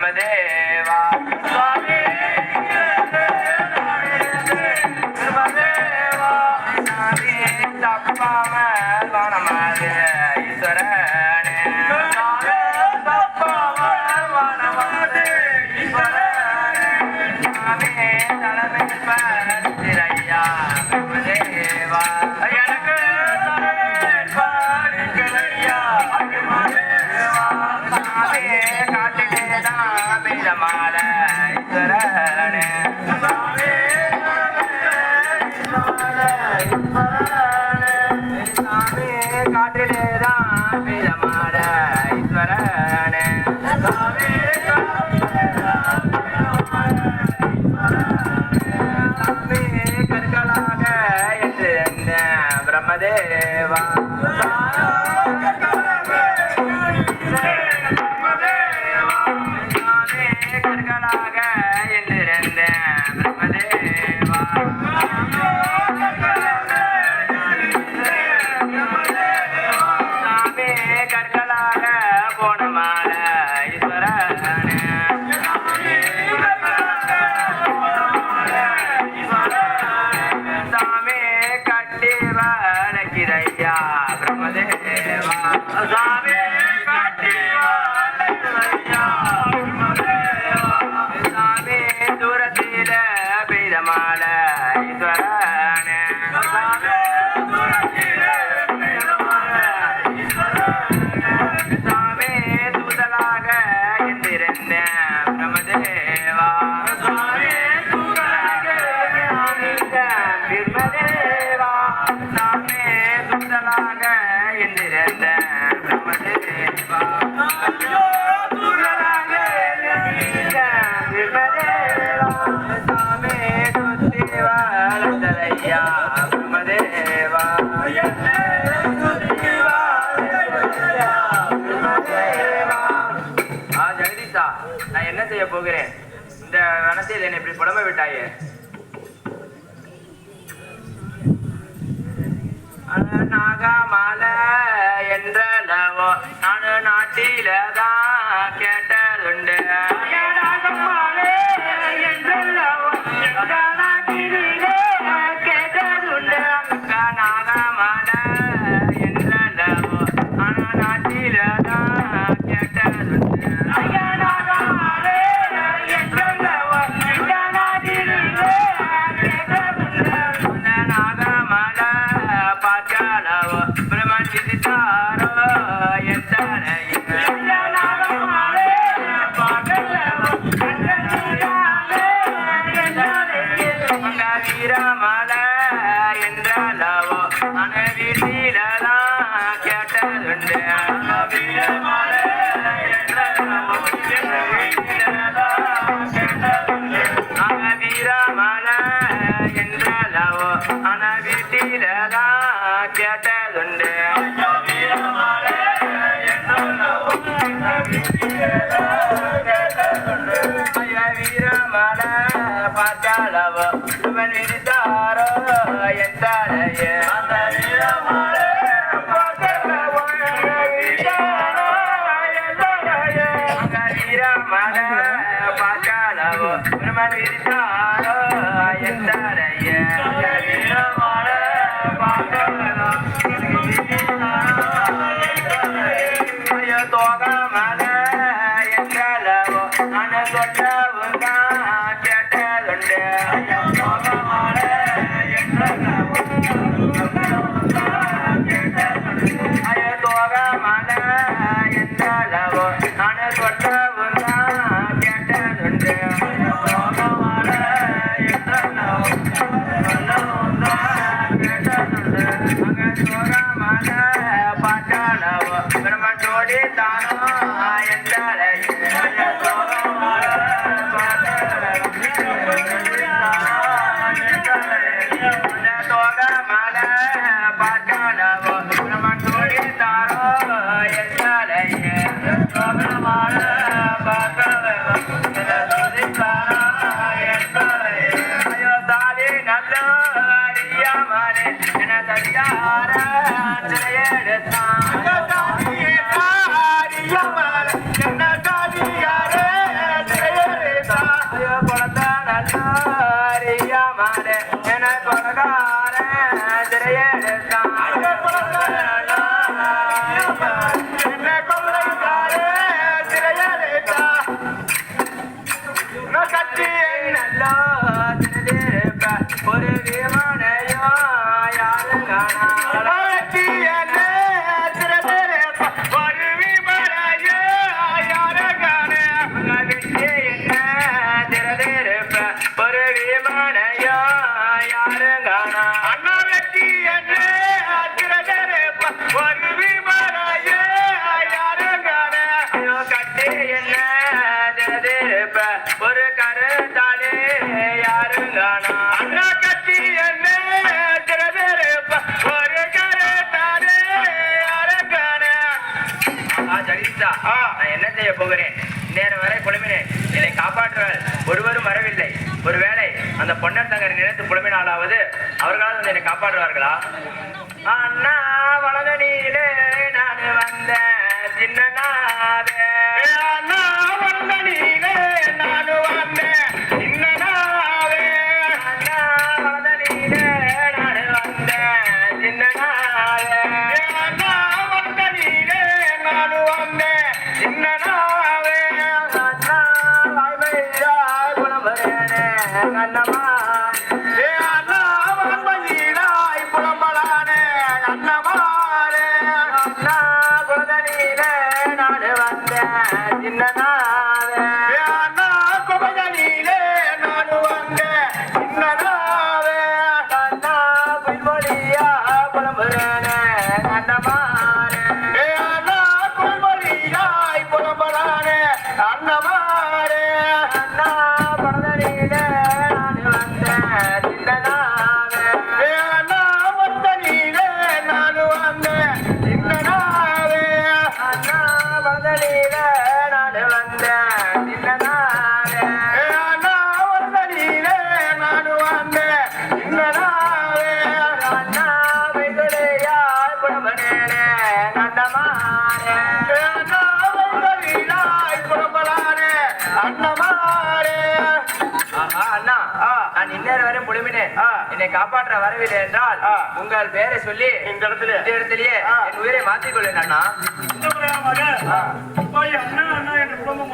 பிரம்மதேவா சுவாமி பிரம்மதேவா சாமி தப்பாம வனமாதே ஈஸ்வரனே தப்பாம வனமாதே ஈஸ்வரனே சாமி தலைமை பரிசிரையா பிரம்மதேவா எனக்கு கற்களாக என்று பிரம்மதேவா கற்களாக என்றிருந்த பிரம்மதேவா சாமி கற்களாக போனமால ஈஸ்வரனே சாமி கட்டி வளர்க்கிறையா பிரம்மதேவா சாமி கட்டி வளர்க்கிறையா சாமி தூரத்தில பெய்தமால ஈஸ்வரனே சாமி தூதலாக என்றிருந்த பிரம்மதேவா பிரம்மதேவா சாமி தூதலாக என்றிருந்த பிரம்மதேவா சாமி சுத்தி வளர்த்தலையா பிரம்மதேவா ஜெகதீஷா, நான் என்ன செய்ய போகிறேன்? இந்த வனத்தில் என்னை இப்படி புலம்ப விட்டாயே. நாகமால என்றளவோ நான் நாட்டிலதான் கேட்டதுண்டு. நாகமால என்றளவோ நான் நாட்டிலதான் கேட்டதுண்டு. நாகமால பார்க்கலவோ பிரம்மன் விதித்தாரோ வீரமல என்றளவோ அன வீட்டிலதான் கேட்டதுண்டு. வீரமல வீரமல என்றளவோ அன வீட்டிலதான் கேட்டதுண்டு. வீரமல பார்த்தாளவோ அவன் விதித்தாரோ எத்தாரையே. வீரமல பார்த்தாளவோ பிரமன் விதித்தாரோ எத்தாரையே. வீரமல பார்த்தாளவோ தோகமல என்றளவோ அன சொன்னவுங்க கேட்டதுண்டு. தோகமல என்றளவோ தோகமல என்றளவோ அன சொன்னவுங்க கேட்டதுண்டு. தோகமல என்றளவோ கேட்டதுண்டு. அங்க தோகமல பாட்டாளவோ பிரம்மன் ஜோடி தானோ என்றளையே. தோகமல பாட்டாளவோ பிரம்மன் ஜோடி தானோ என்றளையே. தோகமல பாட்டாளவோ ஜோடி தானோ என்றளையே. ஐயோ தாலி நல்ல அறியாமலே என தடியார எடுத்தான். ராஜா, நான் என்ன செய்ய போகிறேன்? நேரம் வரை புலம்பினேன், என்னை காப்பாற்றுவார் ஒருவரும் வரவில்லை. ஒருவேளை அந்த பொன்னர் தங்கரை நினைத்து புலம்பினாலாவது அவர்களால் வந்து என்னை காப்பாற்றுவார்களா? அண்ணா வளதனியிலே நான் வந்த சின்னனாவே, அண்ணா வளதனியிலே நான் வந்த சின்னனாவே, அண்ணா வளதனியிலே நான் வந்த சின்னனாவே, அண்ணா வளதனியிலே நான் வந்த சின்னனாவே, அண்ணா வாய்மையா புலம்புறேனே கண்ணம்மா, அண்ணா வாய்மையிலாய் புலம்பலானே கண்ணமாரே, அண்ணா குலதனியிலே நான் வந்த சின்னனாவே, அண்ணா குலதனியிலே நான் வந்த சின்னனாவே, அண்ணா புல்மொழியா புலம்புறேனே கண்ணமாரே, அண்ணா புல்மொழியாய் புலம்பலானே கண்ணமாரே, அண்ணா குலதனியிலே நான் வந்த சின்னனாவே, அண்ணா வந்தனியிலே நான் வந்த சின்னனாவே, அண்ணா வந்தனியிலே நான் வந்த சின்னனாவே, அண்ணா வந்தனியிலே நான் வந்த சின்னனாவே, அண்ணா வைகுலையாய் புலம்பனேனே கண்ணமாரே, அண்ணா வைகுலையாய் புலம்பலானே கண்ணமாரே. அண்ணா, நான் இந்நேரம் வரை புலம்பினேன், என்னை காப்பாற்ற வரவில்லை என்றால் உங்கள் பேரை சொல்லி இந்த இடத்திலேயே என் உயிரை மாற்றிக் கொள்வேன் அண்ணா. இந்த முறையாக அண்ணா அண்ணா என்று புலம்பும்